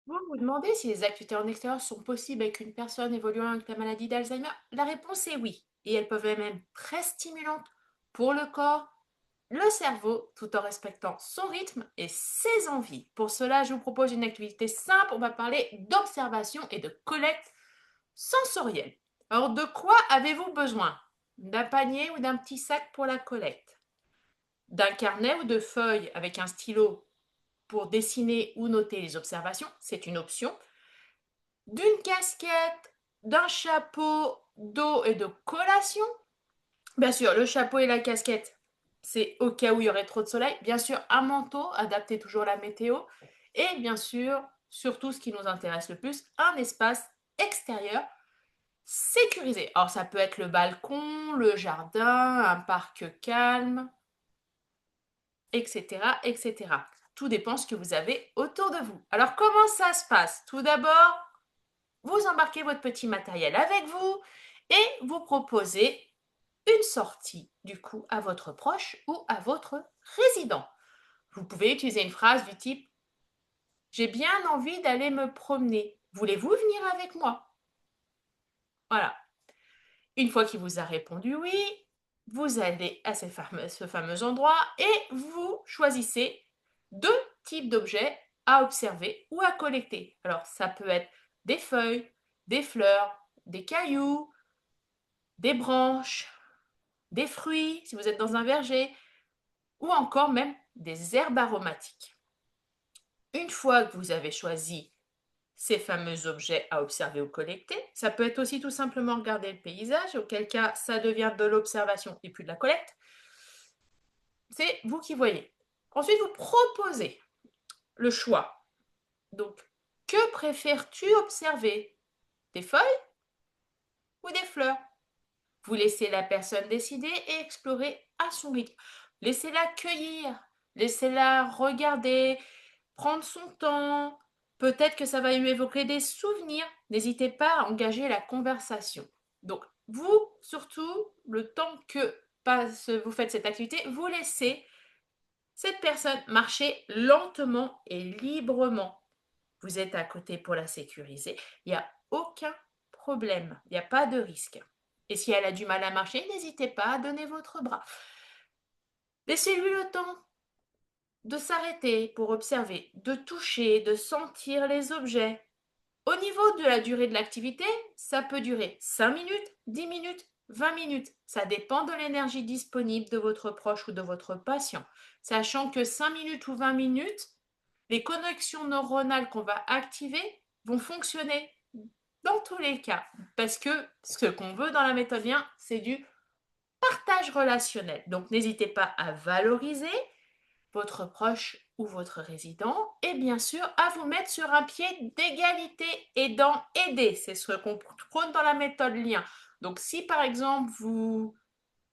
Vous vous demandez si les activités en extérieur sont possibles avec une personne évoluant avec la maladie d'Alzheimer? La réponse est oui, et elles peuvent être même très stimulantes pour le corps, le cerveau, tout en respectant son rythme et ses envies. Pour cela, je vous propose une activité simple. On va parler d'observation et de collecte sensorielle. Alors, de quoi avez-vous besoin? D'un panier ou d'un petit sac pour la collecte? D'un carnet ou de feuilles avec un stylo pour dessiner ou noter les observations? C'est une option. D'une casquette, d'un chapeau, d'eau et de collation? Bien sûr, le chapeau et la casquette, c'est au cas où il y aurait trop de soleil. Bien sûr, un manteau, adapté toujours à la météo. Et bien sûr, surtout ce qui nous intéresse le plus, un espace extérieur sécurisé. Alors ça peut être le balcon, le jardin, un parc calme, etc., etc. Tout dépend ce que vous avez autour de vous. Alors comment ça se passe? Tout d'abord, vous embarquez votre petit matériel avec vous et vous proposez une sortie du coup à votre proche ou à votre résident. Vous pouvez utiliser une phrase du type: j'ai bien envie d'aller me promener. Voulez-vous venir avec moi? Voilà. Une fois qu'il vous a répondu oui, vous allez à ce fameux endroit et vous choisissez deux types d'objets à observer ou à collecter. Alors, ça peut être des feuilles, des fleurs, des cailloux, des branches, des fruits, si vous êtes dans un verger, ou encore même des herbes aromatiques. Une fois que vous avez choisi ces fameux objets à observer ou collecter, ça peut être aussi tout simplement regarder le paysage, auquel cas ça devient de l'observation et plus de la collecte. C'est vous qui voyez. Ensuite, vous proposez le choix. Donc, que préfères-tu observer? Des feuilles ou des fleurs? Vous laissez la personne décider et explorer à son rythme. Laissez-la cueillir, laissez-la regarder, prendre son temps. Peut-être que ça va lui évoquer des souvenirs. N'hésitez pas à engager la conversation. Donc, vous, surtout, le temps que vous faites cette activité, vous laissez cette personne marcher lentement et librement. Vous êtes à côté pour la sécuriser. Il n'y a aucun problème. Il n'y a pas de risque. Et si elle a du mal à marcher, n'hésitez pas à donner votre bras. Laissez-lui le temps de s'arrêter pour observer, de toucher, de sentir les objets. Au niveau de la durée de l'activité, ça peut durer 5 minutes, 10 minutes, 20 minutes. Ça dépend de l'énergie disponible de votre proche ou de votre patient. Sachant que 5 minutes ou 20 minutes, les connexions neuronales qu'on va activer vont fonctionner dans tous les cas. Parce que ce qu'on veut dans la méthode lien, c'est du partage relationnel. Donc n'hésitez pas à valoriser votre proche ou votre résident et bien sûr à vous mettre sur un pied d'égalité et d'en aider. C'est ce qu'on prône dans la méthode lien. Donc si par exemple vous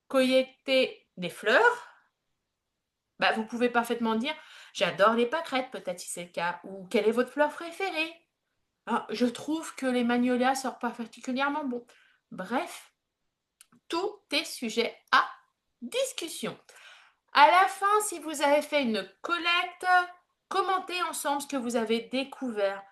cueillez des fleurs, bah, vous pouvez parfaitement dire j'adore les pâquerettes, peut-être si c'est le cas, ou quelle est votre fleur préférée? Ah, je trouve que les magnolias sortent pas particulièrement bon. Bref, tout est sujet à discussion. À la fin, si vous avez fait une collecte, commentez ensemble ce que vous avez découvert.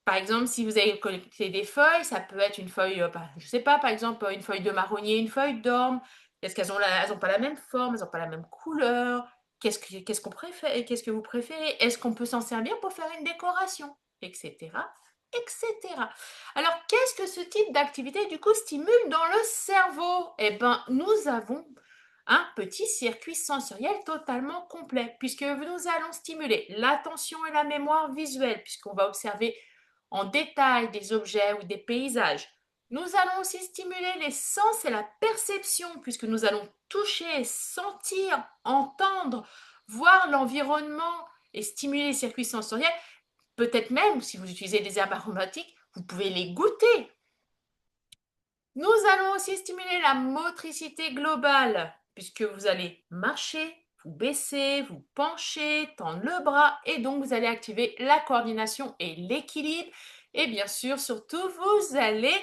Par exemple, si vous avez collecté des feuilles, ça peut être une feuille, je ne sais pas, par exemple, une feuille de marronnier, une feuille d'orme. Est-ce qu'elles ont, elles ont pas la même forme, elles n'ont pas la même couleur? Qu'est-ce qu'on préfère, qu'est-ce que vous préférez? Est-ce qu'on peut s'en servir pour faire une décoration? Etc. Etc. Alors, qu'est-ce que ce type d'activité, du coup, stimule dans le cerveau? Eh bien, nous avons un petit circuit sensoriel totalement complet, puisque nous allons stimuler l'attention et la mémoire visuelle, puisqu'on va observer en détail des objets ou des paysages. Nous allons aussi stimuler les sens et la perception, puisque nous allons toucher, sentir, entendre, voir l'environnement et stimuler les circuits sensoriels. Peut-être même, si vous utilisez des herbes aromatiques, vous pouvez les goûter. Nous allons aussi stimuler la motricité globale, puisque vous allez marcher, vous baisser, vous pencher, tendre le bras, et donc vous allez activer la coordination et l'équilibre. Et bien sûr, surtout, vous allez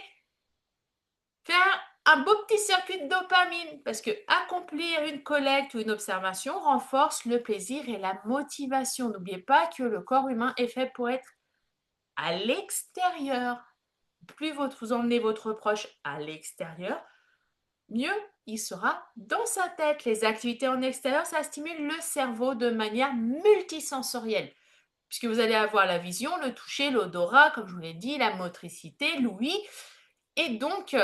faire un beau petit circuit de dopamine, parce que accomplir une collecte ou une observation renforce le plaisir et la motivation. N'oubliez pas que le corps humain est fait pour être à l'extérieur. Plus vous emmenez votre proche à l'extérieur, mieux il sera dans sa tête. Les activités en extérieur, ça stimule le cerveau de manière multisensorielle, puisque vous allez avoir la vision, le toucher, l'odorat, comme je vous l'ai dit, la motricité, l'ouïe. Et donc,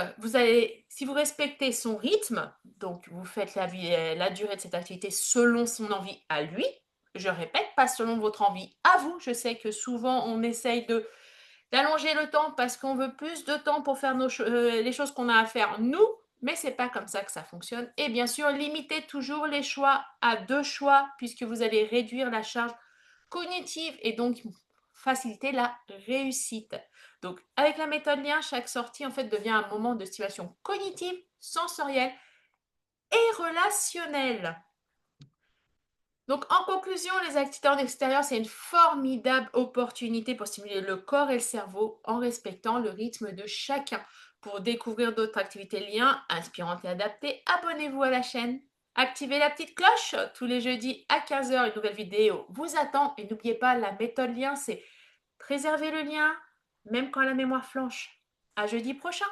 si vous respectez son rythme, donc vous faites la durée de cette activité selon son envie à lui, je répète, pas selon votre envie à vous. Je sais que souvent on essaye d'allonger le temps parce qu'on veut plus de temps pour faire les choses qu'on a à faire nous, mais c'est pas comme ça que ça fonctionne. Et bien sûr, limitez toujours les choix à 2 choix puisque vous allez réduire la charge cognitive et donc faciliter la réussite. Donc, avec la méthode lien, chaque sortie en fait devient un moment de stimulation cognitive, sensorielle et relationnelle. Donc, en conclusion, les activités en extérieur, c'est une formidable opportunité pour stimuler le corps et le cerveau en respectant le rythme de chacun. Pour découvrir d'autres activités liens, inspirantes et adaptées, abonnez-vous à la chaîne. Activez la petite cloche. Tous les jeudis à 15 h, une nouvelle vidéo vous attend. Et n'oubliez pas, la méthode lien, c'est préserver le lien, même quand la mémoire flanche. À jeudi prochain.